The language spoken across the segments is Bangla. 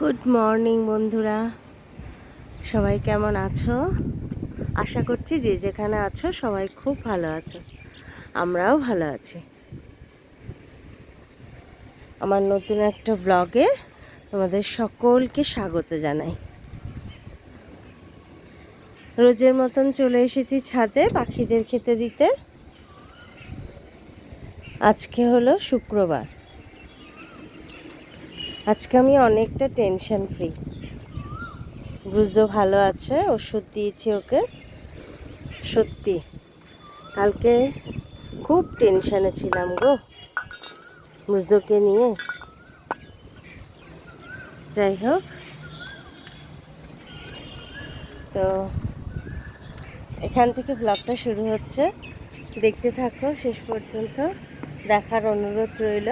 গুড মর্নিং বন্ধুরা, সবাই কেমন আছো? আশা করছি যে যেখানে আছো সবাই খুব ভালো আছো। আমরাও ভালো আছি। আমার নতুন একটা ব্লগে তোমাদের সকলকে স্বাগত জানাই। রোজের মতন চলে এসেছি ছাদে পাখিদের খেতে দিতে। আজকে হলো শুক্রবার। আজকে আমি অনেকটা টেনশন ফ্রি। ব্রুজো ভালো আছে, ওষুধ দিয়েছি ওকে। সত্যি কালকে খুব টেনশনে ছিলাম গো ব্রুজোকে নিয়ে। যাই হোক, তো এখান থেকে ব্লগটা শুরু হচ্ছে, দেখতে থাকো শেষ পর্যন্ত, দেখার অনুরোধ রইল।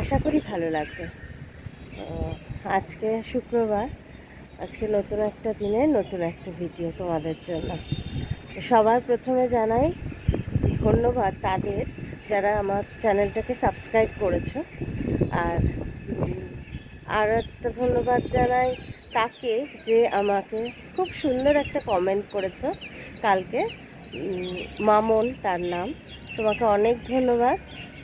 আশা করি ভালো লাগবে। আজকে শুক্রবার, আজকে নতুন একটা দিনে নতুন একটা ভিডিও তোমাদের জন্য। সবার প্রথমে জানাই ধন্যবাদ তাদের যারা আমার চ্যানেলটাকে সাবস্ক্রাইব করেছো। আর একটা ধন্যবাদ জানাই তাকে যে আমাকে খুব সুন্দর একটা কমেন্ট করেছো কালকে। মামন তার নাম। তোমাকে অনেক ধন্যবাদ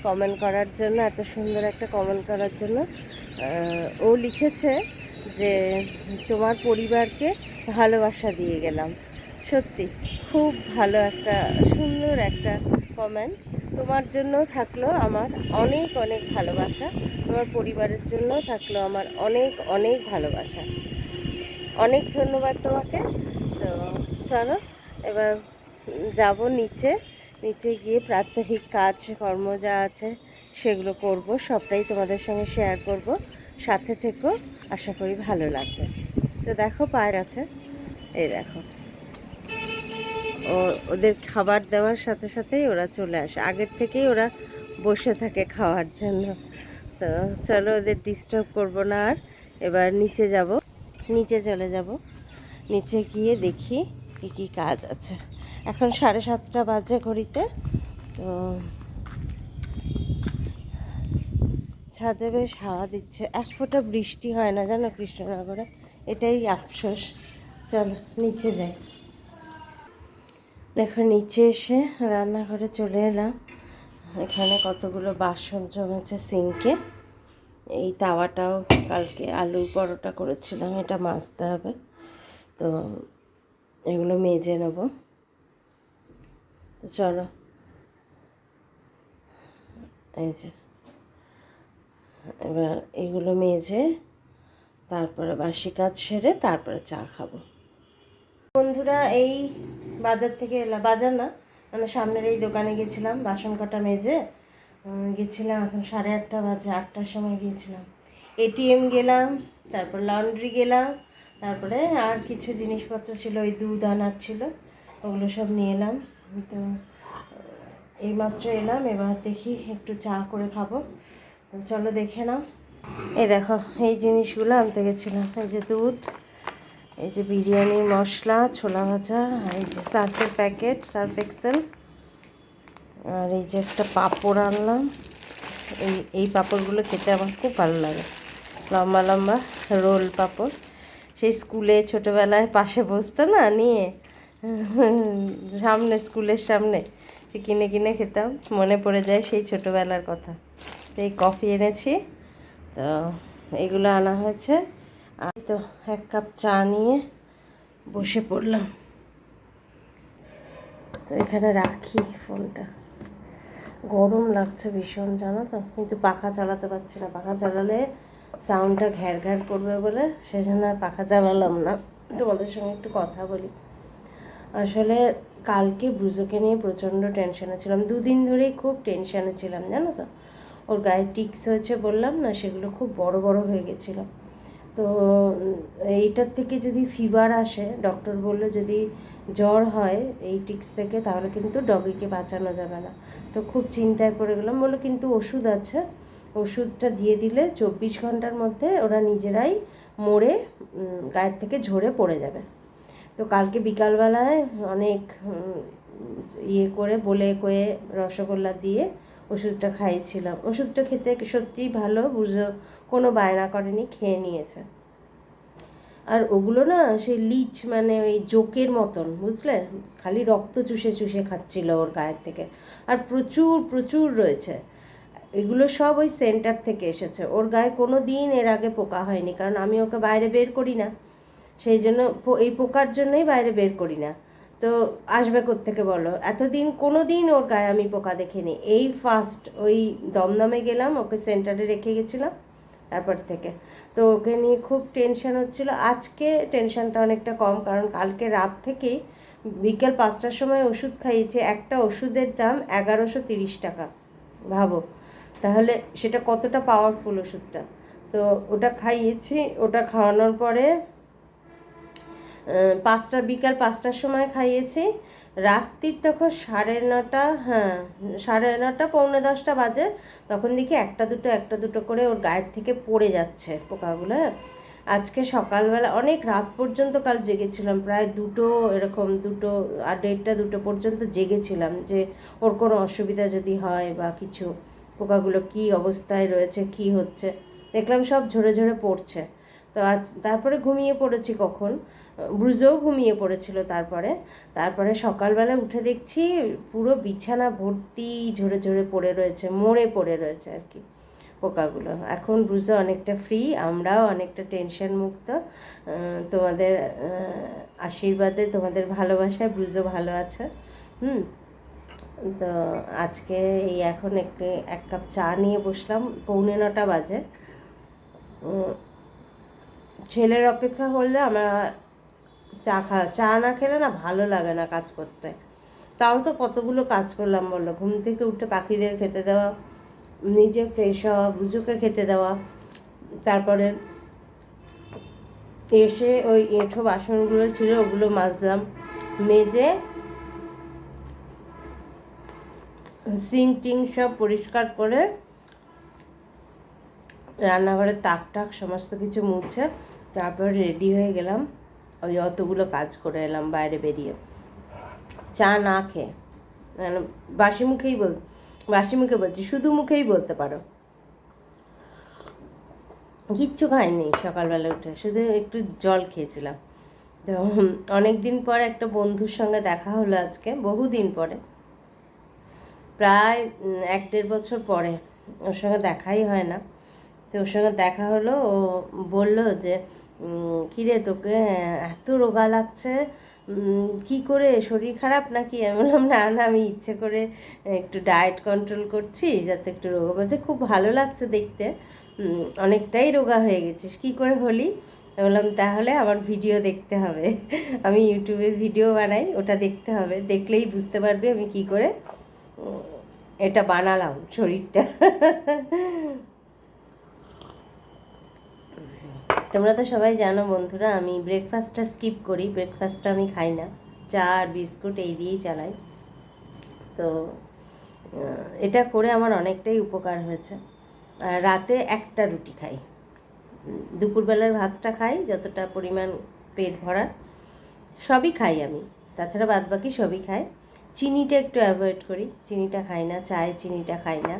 কমেন্ট করার জন্য, এত সুন্দর একটা কমেন্ট করার জন্য। ও লিখেছে যে তোমার পরিবারকে ভালোবাসা দিয়ে গেলাম। সত্যি খুব ভালো একটা সুন্দর একটা কমেন্ট। তোমার জন্য থাকলো আমার অনেক অনেক ভালোবাসা, তোমার পরিবারের জন্য থাকলো আমার অনেক অনেক ভালোবাসা। অনেক ধন্যবাদ তোমাকে। তো চলো এবার যাব নিচে। নিচে গিয়ে প্রাত্যহিক কাজ কর্ম যা আছে সেগুলো করব, সবটাই তোমাদের সঙ্গে শেয়ার করব। সাথে থেকো, আশা করি ভালো লাগবে। তো দেখো পায়ের আছে, এই দেখো ওদের খাবার দেওয়ার সাথে সাথেই ওরা চলে আসে, আগের থেকেই ওরা বসে থাকে খাওয়ার জন্য। তো চলো ওদের ডিস্টার্ব করব না আর। এবার নিচে যাব, নিচে চলে যাব। নিচে গিয়ে দেখি কী কী কাজ আছে। এখন 7:30 বাজে ঘড়িতে। তো ছাদে বেশ হাওয়া দিচ্ছে, এক ফোঁটা বৃষ্টি হয় না জানো কৃষ্ণনগরে, এটাই আফসোস। চলো নিচে যাই। দেখো নিচে এসে রান্নাঘরে চলে এলাম। এখানে কতগুলো বাসন জমেছে সিঙ্কে। এই তাওয়াটাও কালকে আলু পরোটা করেছিলাম, এটা মাজতে হবে। তো এগুলো মেজে নেব। তো চলো, এই যে এবার এগুলো মেজে তারপরে বাসি কাজ সেরে তারপরে চা খাবো। বন্ধুরা এই বাজার থেকে এলাম, বাজার না মানে সামনের এই দোকানে গেছিলাম, বাসন কটা মেজে গেছিলাম। এখন 8:30 বাজে, 8টার সময় গিয়েছিলাম। এটিএম গেলাম, তারপর লন্ড্রি গেলাম, তারপরে আর কিছু জিনিসপত্র ছিল, ওই দুধ আনার ছিল, ওগুলো সব নিয়ে এলাম। তো এইমাত্র এলাম, এবার দেখি একটু চা করে খাবো। তো চলো দেখে নাও। এই দেখো এই জিনিসগুলো আনতে গেছিলাম, এই যে দুধ, এই যে বিরিয়ানির মশলা, ছোলা ভাজা, আর এই যে সার্ফের প্যাকেট, সার্ফ এক্সেল, আর এই যে একটা পাঁপড় আনলাম। এই পাঁপড়গুলো খেতে আমার খুব ভালো লাগে, লম্বা লম্বা রোল পাঁপড়। সেই স্কুলে ছোটোবেলায় পাশে বসতো না নিয়ে, সামনে স্কুলের সামনে, সে কিনে কিনে খেতাম, মনে পড়ে যায় সেই ছোটোবেলার কথা। তো এই কফি এনেছি, তো এগুলো আনা হয়েছে। আর তো 1 কাপ চা নিয়ে বসে পড়লাম। তো এখানে রাখি ফোনটা, গরম লাগছে ভীষণ জানো তো, কিন্তু পাখা চালাতে পারছি না। পাখা চালালে সাউন্ডটা ঘ্যার ঘ্যার করবে বলে সেজন্য আর পাখা চালালাম না। তোমাদের সঙ্গে একটু কথা বলি। আসলে কালকে ব্রুজোকে নিয়ে প্রচণ্ড টেনশনে ছিলাম, 2 দিন ধরেই খুব টেনশনে ছিলাম জানো তো। ওর গায়ে টিক্স হয়েছে বললাম না, সেগুলো খুব বড় বড় হয়ে গেছিলো। তো এইটার থেকে যদি ফিভার আসে, ডক্টর বললো যদি জ্বর হয় এই টিক্স থেকে, তাহলে কিন্তু ডগিকে বাঁচানো যাবে না। তো খুব চিন্তায় পড়ে গেলাম। বললো কিন্তু ওষুধ আছে, ওষুধটা দিয়ে দিলে 24 ঘন্টার মধ্যে ওরা নিজেরাই মরে গায়ের থেকে ঝরে পড়ে যাবে। তো কালকে বিকালবেলায় অনেক ইয়ে করে বলে কয়ে রসগোল্লা দিয়ে ওষুধটা খাইয়েছিলাম। ওষুধটা খেতে সত্যিই ভালো, বুঝো কোনো বায়না করেনি, খেয়ে নিয়েছে। আর ওগুলো না সেই লিচ মানে ওই জোকের মতন, বুঝলে, খালি রক্ত চুষে চুষে খাচ্ছিল ওর গায়ের থেকে। আর প্রচুর প্রচুর রয়েছে। এগুলো সব ওই সেন্টার থেকে এসেছে। ওর গায়ে কোনো দিন এর আগে পোকা হয়নি, কারণ আমি ওকে বাইরে বের করি না, সেই জন্য এই পোকার জন্যই বাইরে বের করি না। তো আসবে কোত্থেকে বলো, এতদিন কোনো দিন ওর গায়ে আমি পোকা দেখিনি। এই ফার্স্ট ওই দমদমে গেলাম, ওকে সেন্টারে রেখে গেছিলাম, তারপর থেকে তো ওকে নিয়ে খুব টেনশন হচ্ছিল। আজকে টেনশনটা অনেকটা কম, কারণ কালকে রাত থেকেই বিকেল 5টার সময় ওষুধ খাইয়েছে। একটা ওষুধের দাম 1130 টাকা, ভাবো তাহলে সেটা কতটা পাওয়ারফুল ওষুধটা। তো ওটা খাইয়েছি, ওটা খাওয়ানোর পরে বিকাল 5টার সময় খাইয়েছি। রাত্রির তখন 9:30, হ্যাঁ 9:30 পৌনে 10টা বাজে, তখন দেখি একটা দুটো করে ওর গায়ের থেকে পড়ে যাচ্ছে পোকাগুলো। আজকে সকালবেলা অনেক রাত পর্যন্ত কাল জেগেছিলাম, প্রায় 2:30 পর্যন্ত জেগেছিলাম, যে ওর কোনো অসুবিধা যদি হয় বা কিছু, পোকাগুলো কি অবস্থায় রয়েছে, কি হচ্ছে। দেখলাম সব ঝরে ঝরে পড়ছে। তো তারপরে ঘুমিয়ে পড়েছি, কখন ব্রুজও ঘুমিয়ে পড়েছিল। তারপরে সকালবেলা উঠে দেখছি পুরো বিছানা ভর্তি ঝরে ঝরে পড়ে রয়েছে, মরে পড়ে রয়েছে আর কি পোকাগুলো। এখন ব্রুজো অনেকটা ফ্রি, আমরাও অনেকটা টেনশন মুক্ত। তোমাদের আশীর্বাদে, তোমাদের ভালোবাসায় ব্রুজো ভালো আছে। তো আজকে এই এখন এক কাপ চা নিয়ে বসলাম, 8:45 বাজে। ছেলের অপেক্ষা করলে আমার চা না খেলে না ভালো লাগে না কাজ করতে। তাও তো কতগুলো কাজ করলাম বলো, ঘুম থেকে উঠে পাখিদের খেতে দেওয়া, নিজে ফ্রেশ হওয়া, বুঝুকে খেতে দেওয়া, তারপরে এসে ওই এঁঠো বাসনগুলো ছিল ওগুলো মাজলাম, মেজে সিঙ্ক টিং সব পরিষ্কার করে রান্নাঘরের তাক সমস্ত কিছু মুছে তারপর রেডি হয়ে গেলাম। ওই অতগুলো কাজ করে এলাম বাইরে বেরিয়ে, চা না খেয়ে, মানে বাসি মুখে বলছি, শুধু মুখেই বলতে পারো। কিচ্ছু খাইনি সকালবেলা উঠে, শুধু একটু জল খেয়েছিলাম। তো অনেক দিন পর একটা বন্ধুর সঙ্গে দেখা হলো আজকে, বহুদিন পরে, প্রায় 1-1.5 বছর পরে। ওর সঙ্গে দেখাই হয় না। তো ওর সঙ্গে দেখা হলো, ও বলল যে কিরে তোকে এত রোগা লাগছে, কি করে, শরীর খারাপ নাকি? আমি বললাম না না, আমি ইচ্ছে করে একটু ডায়েট কন্ট্রোল করছি যাতে একটু রোগা। বলছে খুব ভালো লাগছে দেখতে, অনেকটাই রোগা হয়ে গেছিস, কী করে হলি? আমি বললাম তাহলে আমার ভিডিও দেখতে হবে, আমি ইউটিউবে ভিডিও বানাই, ওটা দেখতে হবে, দেখলেই বুঝতে পারবে আমি কি করে এটা বানালাম শরীরটা। তোমরা তো সবাই জানো বন্ধুরা, আমি ব্রেকফাস্টটা স্কিপ করি, ব্রেকফাস্টটা আমি খাই না, চা আর বিস্কুট এই দিয়েই চালাই। তো এটা করে আমার অনেকটাই উপকার হয়েছে। রাতে একটা রুটি খাই, দুপুরবেলার ভাতটা খাই যতটা পরিমাণ পেট ভরার, সবই খাই আমি, তাছাড়া বাদবাকি সবই খাই। চিনিটা একটু অ্যাভয়েড করি, চিনিটা খাই না, চায়ে চিনিটা খাই না।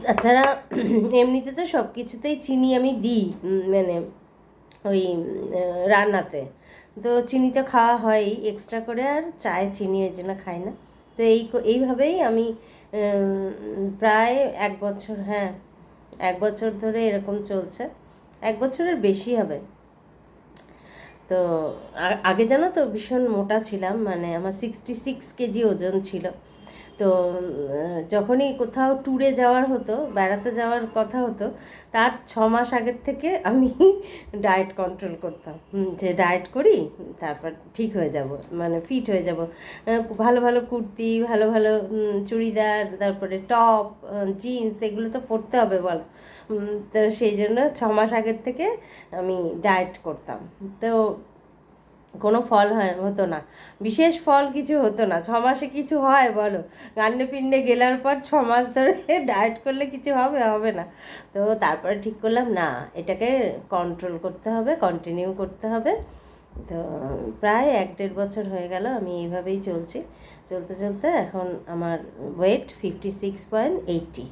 তাছাড়া এমনিতে তো সব কিছুতেই চিনি আমি দিই, মানে ওই রান্নাতে তো চিনিটা খাওয়া হয় এক্সট্রা করে, আর চায়ে চিনি ওই জন্য খাই না। তো এইভাবেই আমি প্রায় 1 বছর, হ্যাঁ 1 বছর ধরে এরকম চলছে, 1 বছরের বেশি হবে। তো আগে জানো তো ভীষণ মোটা ছিলাম, মানে আমার 66 কেজি ওজন ছিল। তো যখনই কোথাও ট্যুরে যাওয়ার হতো, বেড়াতে যাওয়ার কথা হতো, তার 6 মাস আগের থেকে আমি ডায়েট কন্ট্রোল করতাম, যে ডায়েট করি তারপর ঠিক হয়ে যাব, মানে ফিট হয়ে যাব। ভালো ভালো কুর্তি, ভালো ভালো চুড়িদার, তারপরে টপ, জিন্স, এগুলো তো পরতে হবে বল। তো সেই জন্য 6 মাস আগের থেকে আমি ডায়েট করতাম। তো কোনো ফল হতো না, বিশেষ ফল কিছু হতো না। 6 মাসে কিছু হয় বলো? গান্ডে পিণ্ডে গেলার পর 6 মাস ধরে ডায়েট করলে কিছু হবে না। তো তারপরে ঠিক করলাম না, এটাকে কন্ট্রোল করতে হবে, কন্টিনিউ করতে হবে। তো প্রায় 1-1.5 বছর হয়ে গেল আমি এইভাবেই চলতে চলতে এখন আমার ওয়েট 56.80।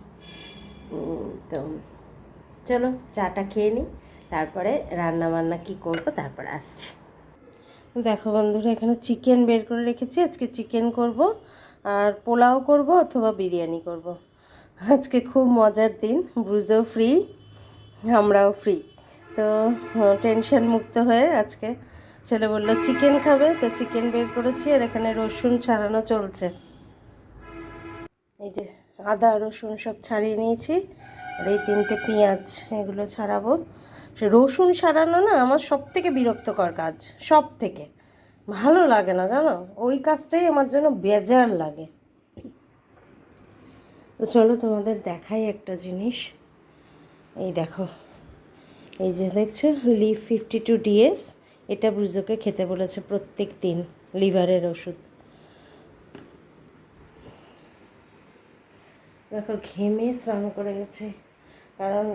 তো চলো চাটা খেয়ে নিই, তারপরে রান্না বান্না কী করবো তারপরে আসছি। দেখো বন্ধুরা, এখানে চিকেন বের করে রেখেছি। আজকে চিকেন করব, আর পোলাও করব অথবা বিরিয়ানি করব। আজকে খুব মজার দিন, ব্রুজও ফ্রি, আমরাও ফ্রি। তো টেনশন মুক্ত হয়ে আজকে ছেলে বললো চিকেন খাবে, তো চিকেন বের করেছি। আর এখানে রসুন ছাড়ানো চলছে, এই যে আদা রসুন সব ছাড়িয়ে নিয়েছি। আর এই 3টে পেঁয়াজ, এগুলো ছাড়াবো। সে রসুন ছাড়ানো না আমার সব থেকে বিরক্তকর কাজ, সব থেকে ভালো লাগে না জানো, ওই কাজটাই আমার জন্য বেজার লাগে। তো চলো তোমাদের দেখাই একটা জিনিস। এই দেখো, এই যে দেখছো লিভ 52DS, এটা ব্রুজোকে খেতে বলেছে প্রত্যেক দিন, লিভারের ওষুধ। দেখো ঘেমে স্নান করে গেছে, কারণ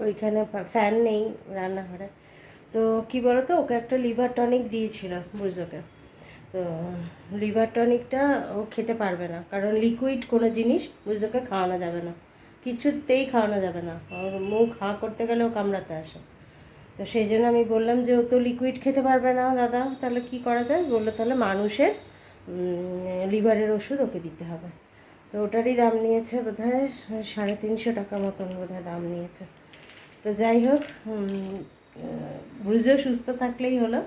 ওইখানে ফ্যান নেই রান্নাঘরে। তো কী বলো তো, ওকে একটা লিভার টনিক দিয়েছিল ব্রুজোকে। তো লিভার টনিকটা ও খেতে পারবে না, কারণ লিকুইড কোনো জিনিস ব্রুজোকে খাওয়ানো যাবে না, কিছুতেই খাওয়ানো যাবে না। ওর মুখ হাঁ করতে গেলে ও কামড়াতে আসে। তো সেই জন্য আমি বললাম যে ও তো লিকুইড খেতে পারবে না দাদা, তাহলে কি করা যায়? বললো তাহলে মানুষের লিভারের ওষুধ ওকে দিতে হবে। তো ওটারই দাম নিয়েছে বোধহয় 350 টাকা মতন বোধহয় দাম নিয়েছে। তো যাই হোক, ব্রুজও সুস্থ থাকলেই হলো,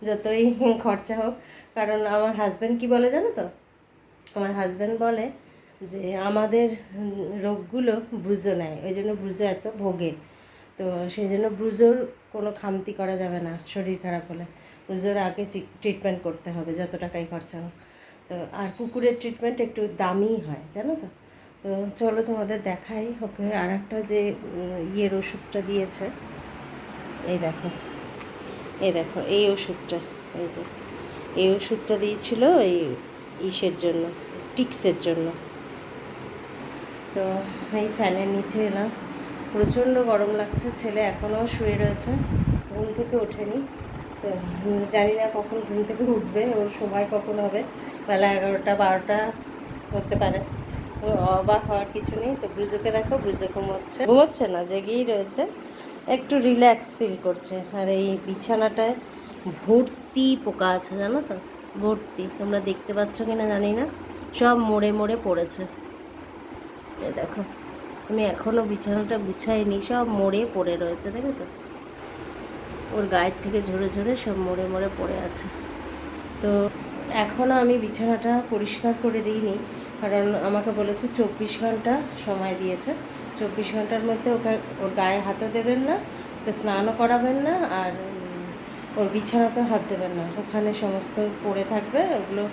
যতই খরচা হোক। কারণ আমার হাজব্যান্ড কি বলে জানো তো, আমার হাজব্যান্ড বলে যে আমাদের রোগগুলো ব্রুজো নেয়, ওই জন্য ব্রুজো এত ভোগে। তো সেই জন্য ব্রুজোর কোনো খামতি করা যাবে না, শরীর খারাপ হলে ব্রুজোর আগে ট্রিটমেন্ট করতে হবে যত টাকাই খরচা হোক। তো আর কুকুরের ট্রিটমেন্ট একটু দামি হয় জানো তো। তো চলো তোমাদের দেখাই। ওকে আর একটা যে ইয়ের ওষুধটা দিয়েছে, এই দেখো, এই দেখো এই ওষুধটা, এই যে এই ওষুধটা দিয়েছিল এই ইসের জন্য, টিক্সের জন্য। তো এই ফ্যানের নিচে এলাম, প্রচণ্ড গরম লাগছে। ছেলে এখনও শুয়ে রয়েছে, ঘুম থেকে ওঠেনি। তো জানি না কখন ঘুম থেকে উঠবে, ওর সময় কখন হবে, বেলা 11টা 12টা হতে পারে। তো অবাক হওয়ার কিছু নেই। তো ব্রুজোকে দেখো, ব্রুজো ঘুমোচ্ছে না, জেগেই রয়েছে, একটু রিল্যাক্স ফিল করছে। আর এই বিছানাটায় ভর্তি পোকা আছে জানো তো, ভর্তি। তোমরা দেখতে পাচ্ছ কিনা জানি না, সব মোড়ে মোড়ে পড়েছে। এই দেখো, আমি এখনও বিছানাটা গুছাইনি, সব মোড়ে পড়ে রয়েছে, দেখেছো? ওর গায়ের থেকে ঝরে ঝরে সব মোড়ে মোড়ে পড়ে আছে। তো এখনও আমি বিছানাটা পরিষ্কার করে দিইনি, কারণ আমাকে বলেছে 24 ঘন্টা সময় দিয়েছে। 24 ঘন্টার মধ্যে ওকে ওর গায়ে হাতও দেবেন না, ওকে স্নানও করাবেন না, আর ওর বিছানাতেও হাত দেবেন না। ওখানে সমস্ত পড়ে থাকবে, ওগুলো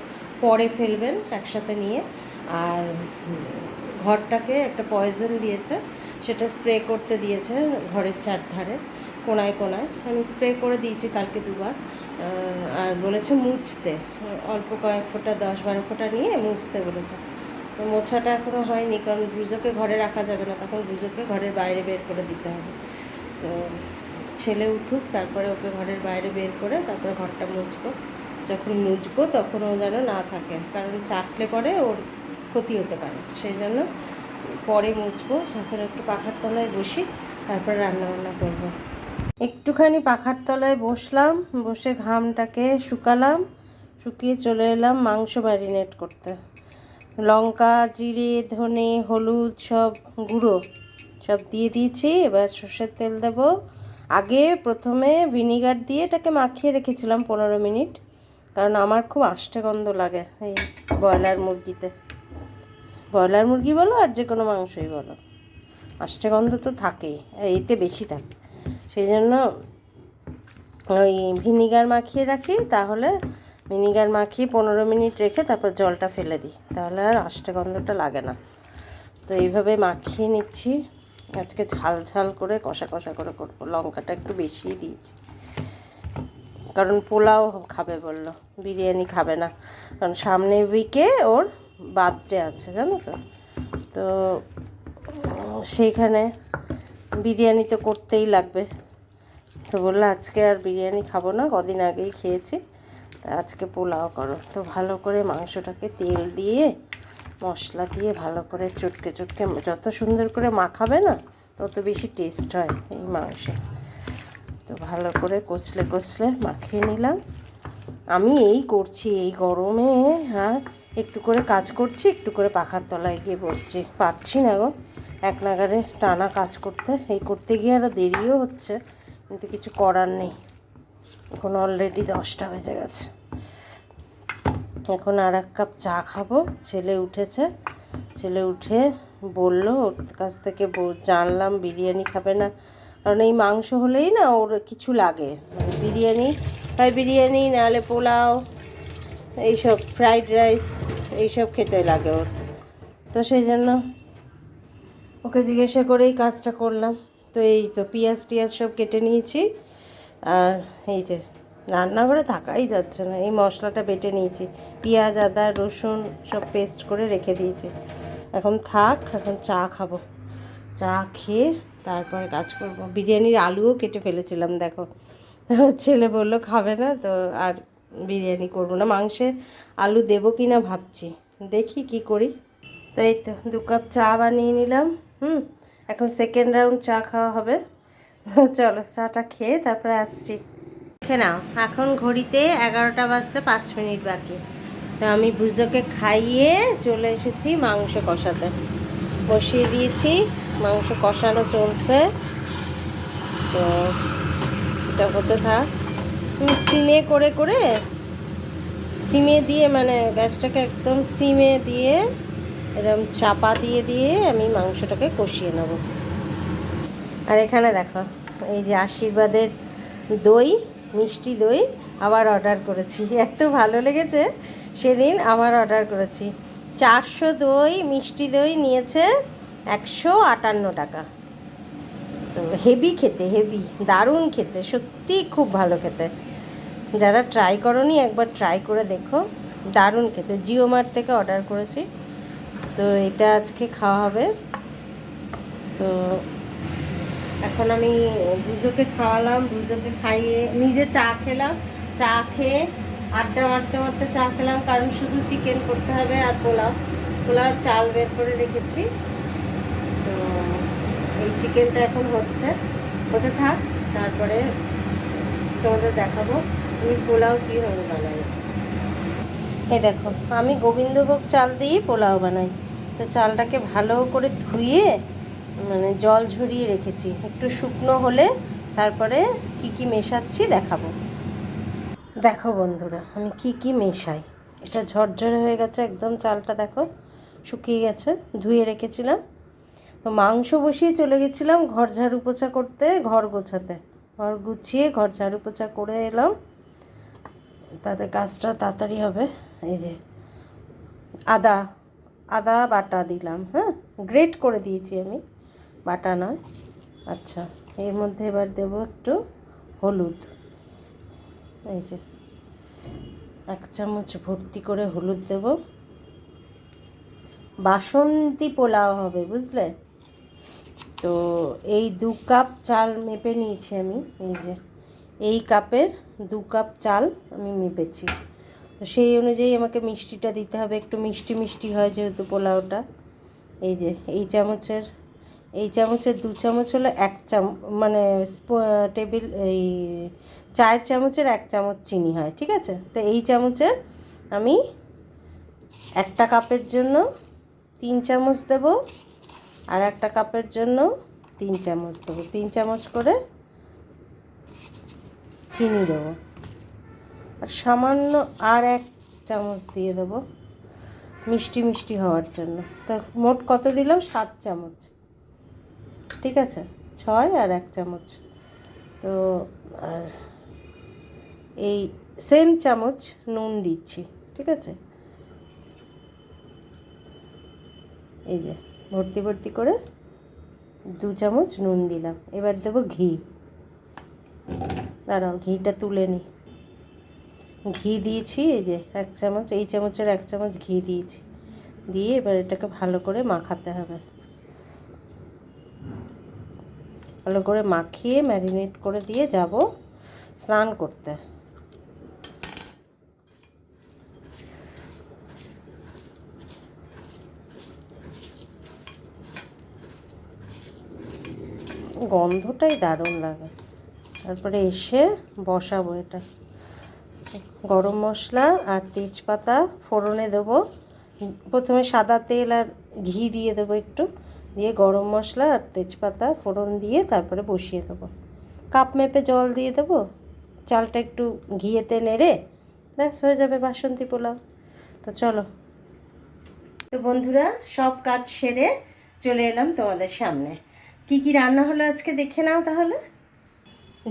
পরে ফেলবেন একসাথে নিয়ে। আর ঘরটাকে একটা পয়জন দিয়েছে, সেটা স্প্রে করতে দিয়েছে ঘরের চারধারে, কোনায় কোনায়। আমি স্প্রে করে দিয়েছি কালকে 2বার। আর বলেছে মুছতে, অল্প কয়েক ফোঁটা 10-12 ফোঁটা নিয়ে মুছতে বলেছে। তো মোছাটা এখনও হয়নি, কারণ ব্রুজোকে ঘরে রাখা যাবে না, তখন ব্রুজোকে ঘরের বাইরে বের করে দিতে হবে। তো ছেলে উঠুক, তারপরে ওকে ঘরের বাইরে বের করে তারপরে ঘরটা মুছবো। যখন মুছবো তখন ও যেন না থাকে, কারণ চাটলে পরে ওর ক্ষতি হতে পারে, সেই জন্য পরে মুছবো। এখন একটু পাখার তলায় বসি, তারপরে রান্নাবান্না করবো। একটুখানি পাখার তলায় বসলাম, বসে ঘামটাকে শুকালাম, শুকিয়ে চলে এলাম মাংস ম্যারিনেট করতে। লঙ্কা, জিরে, ধনে, হলুদ সব গুঁড়ো সব দিয়ে দিয়েছি। এবার সর্ষের তেল দেব। আগে প্রথমে ভিনিগার দিয়ে এটাকে মাখিয়ে রেখেছিলাম 15 মিনিট, কারণ আমার খুব আষ্টে গন্ধ লাগে এই ব্রয়লার মুরগিতে। ব্রয়লার মুরগি বলো আর যে কোনো মাংসই বলো, আষ্টে গন্ধ তো থাকেই, এতে বেশি থাকে। সেই জন্য ওই ভিনিগার মাখিয়ে রাখি, তাহলে ভিনিগার মাখিয়ে 15 মিনিট রেখে তারপর জলটা ফেলে দিই, তাহলে আর আষ্টে গন্ধটা লাগে না। তো এইভাবে মাখিয়ে নিচ্ছি। আজকে ঝাল ঝাল করে কষা কষা করে করবো, লঙ্কাটা একটু বেশিই দিয়েছি, কারণ পোলাও খাবে বললো, বিরিয়ানি খাবে না, কারণ সামনে উইকে ওর বার্থডে আছে জানো তো। তো সেইখানে বিরিয়ানি তো করতেই লাগবে। তো বললো আজকে আর বিরিয়ানি খাবো না, কদিন আগেই খেয়েছি, তা আজকে পোলাও করো। তো ভালো করে মাংসটাকে তেল দিয়ে মশলা দিয়ে ভালো করে চটকে চটকে যত সুন্দর করে মাখাবে না তত বেশি টেস্ট হয় এই মাংসে। তো ভালো করে কচলে কচলে মাখিয়ে নিলাম। আমি এই করছি এই গরমে, হ্যাঁ একটু করে কাজ করছি, একটু করে পাখার তলায় গিয়ে বসছি, পারছি না গো এক নাগারে টানা কাজ করতে। এই করতে গিয়ে আরও দেরিও হচ্ছে, কিন্তু কিছু করার নেই। এখন অলরেডি 10টা বেজে গেছে। এখন আর 1 কাপ চা খাবো। ছেলে উঠেছে, ছেলে উঠে বলল, ওর কাছ থেকে জানলাম বিরিয়ানি খাবে না, কারণ এই মাংস হলেই না ওর কিছু লাগে, মানে বিরিয়ানি হয়, বিরিয়ানি নাহলে পোলাও, এইসব ফ্রাইড রাইস এইসব খেতে লাগে ওর। তো সেই জন্য ওকে জিজ্ঞাসা করেই কাজটা করলাম। তো এই তো পেঁয়াজ টিয়াজ সব কেটে নিয়েছি, আর এই যে রান্নাঘরে থাকাই যাচ্ছে না, এই মশলাটা বেটে নিয়েছি, পেঁয়াজ আদা রসুন সব পেস্ট করে রেখে দিয়েছি। এখন থাক, এখন চা খাবো, চা খেয়ে তারপরে কাজ করব। বিরিয়ানির আলুও কেটে ফেলেছিলাম, দেখো ছেলে বললো খাবে না, তো আর বিরিয়ানি করবো না, মাংসে আলু দেবো কি না ভাবছি, দেখি কি করি। তো এই তো 2 কাপ চা বানিয়ে নিলাম। এখন সেকেন্ড রাউন্ড চা খাওয়া হবে। চলো চাটা খেয়ে তারপরে আসছি। দেখে নাও, এখন ঘড়িতে 11টা বাজতে 5 মিনিট বাকি। তো আমি বুঝোকে খাইয়ে চলে এসেছি মাংস কষাতে, বসিয়ে দিয়েছি, মাংস কষানো চলছে। তো এটা হতে থাক, তুমি সিমে করে করে, সিমে দিয়ে মানে গ্যাসটাকে একদম সিমে দিয়ে এরকম চাপা দিয়ে দিয়ে আমি মাংসটাকে কষিয়ে নেব। আর এখানে দেখো এই যে আশীর্বাদের দই, মিষ্টি দই আবার অর্ডার করেছি, এত ভালো লেগেছে সেদিন আবার অর্ডার করেছি। 400 দই মিষ্টি দই নিয়েছে 158 টাকা। তো হেভি খেতে, হেভি দারুণ খেতে, সত্যি খুব ভালো খেতে। যারা ট্রাই করোনি একবার ট্রাই করে দেখো, দারুণ খেতে। জিও মার্ট থেকে অর্ডার করেছি, তো এটা আজকে খাওয়া হবে। তো এখন আমি বুঝোকে খাওয়ালাম, বুঝোকে খাইয়ে নিজে চা খেলাম, চা খেয়ে আড্ডা মারতে মারতে চা খেলাম, কারণ শুধু চিকেন করতে হবে আর পোলাও চাল বের করে রেখেছি। তো এই চিকেনটা এখন হতে থাক, তারপরে তোমাদের দেখাবো আমি পোলাও কীভাবে বানাই। এই দেখো আমি গোবিন্দভোগ চাল দিয়ে পোলাও বানাই। তো চালটাকে ভালো করে ধুয়ে মানে জল ঝরিয়ে রেখেছি, একটু শুকনো হলে তারপরে কি কি মেশাচ্ছি দেখাবো। দেখো বন্ধুরা আমি কি কি মেশাই। এটা ঝরঝরে হয়ে গেছে একদম, চালটা দেখো শুকিয়ে গেছে, ধুয়ে রেখেছিলাম। তো মাংস বসিয়ে চলে গেছিলাম ঘর ঝাড়ু পোছা করতে, ঘর গোছাতে, ঘর গুছিয়ে ঘর ঝাড়ু পোছা করে এলাম, তাতে কাজটা তাড়াতাড়ি হবে। এই যে আদা বাটা দিলাম, হ্যাঁ গ্রেট করে দিয়েছি আমি, বাটা নয়। আচ্ছা, এর মধ্যে এবার দেবো একটু হলুদ, এই যে 1 চামচ ভর্তি করে হলুদ দেব। বাসন্তী পোলাও হবে বুঝলে। তো এই 2 কাপ চাল মেপে নিয়েছি আমি, এই যে এই কাপের 2 কাপ চাল আমি মেপেছি। তো সেই অনুযায়ী আমাকে মিষ্টিটা দিতে হবে, একটু মিষ্টি মিষ্টি হয় যেহেতু পোলাওটা। এই যে এই চামচের 2 চামচ হলো 1 চামচ, মানে টেবিল এই চায়ের চামচের 1 চামচ চিনি হয়, ঠিক আছে। তো এই চামচের আমি 1টা কাপের জন্য 3 চামচ দেব, আর 1টা কাপের জন্য 3 চামচ দেবো, 3 চামচ করে চিনি দেবো, আর সামান্য আর 1 চামচ দিয়ে দেবো মিষ্টি মিষ্টি হওয়ার জন্য। তো মোট কত দিলাম? 7 চামচ, ঠিক আছে, 6 আর 1 চামচ। তো আর এই সেম চামচ নুন দিচ্ছি, ঠিক আছে, এই যে ভর্তি ভর্তি করে 2 চামচ নুন দিলাম। এবার দেবো ঘি, দাঁড়াও ঘিটা তুলে নিই। ঘি দিয়েছি, এই যে 1 চামচ, এই চামচের 1 চামচ ঘি দিয়েছি, দিয়ে এবার এটাকে ভালো করে মাখাতে হবে। ভালো করে মাখিয়ে ম্যারিনেট করে দিয়ে যাব স্নান করতে। গন্ধটাই দারুণ লাগে। তারপরে এসে বসাবো এটা। গরম মশলা আর তেজপাতা ফোড়নে দেবো। প্রথমে সাদা তেল আর ঘি দিয়ে দেবো একটু, দিয়ে গরম মশলা আর তেজপাতা ফোড়ন দিয়ে তারপরে বসিয়ে দেবো। কাপ মেপে জল দিয়ে দেবো, চালটা একটু ঘিয়েতে নেড়ে ব্যাস হয়ে যাবে বাসন্তী পোলাও। তো চলো, তো বন্ধুরা সব কাজ সেরে চলে এলাম তোমাদের সামনে। কি কি রান্না হলো আজকে দেখে নাও তাহলে।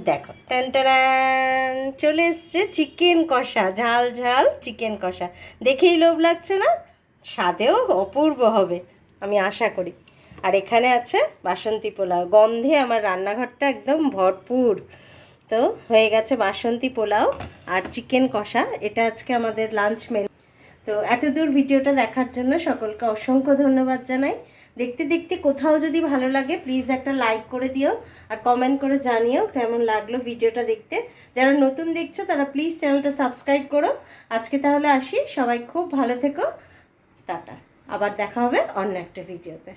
দেখো, টান চলে এসছে চিকেন কষা, ঝাল ঝাল চিকেন কষা। দেখেই লোভ লাগছে না? স্বাদেও অপূর্ব হবে আমি আশা করি। আর এখানে আছে বাসন্তী পোলাও, গন্ধে আমার রান্নাঘরটা একদম ভরপুর। তো হয়ে গেছে বাসন্তী পোলাও আর চিকেন কষা, এটা আজকে আমাদের লাঞ্চ মেনু। তো এতদূর ভিডিওটা দেখার জন্য সকলকে অসংখ্য ধন্যবাদ জানাই। দেখতে দেখতে কোথাও যদি ভালো লাগে প্লিজ একটা লাইক করে দিও আর কমেন্ট করে জানিও কেমন লাগলো ভিডিওটা দেখতে। যারা নতুন দেখছো তারা প্লিজ চ্যানেলটা সাবস্ক্রাইব করো। আজকে তাহলে আসি, সবাই খুব ভালো থেকো, টাটা। আবার দেখা হবে অন্য একটা ভিডিওতে।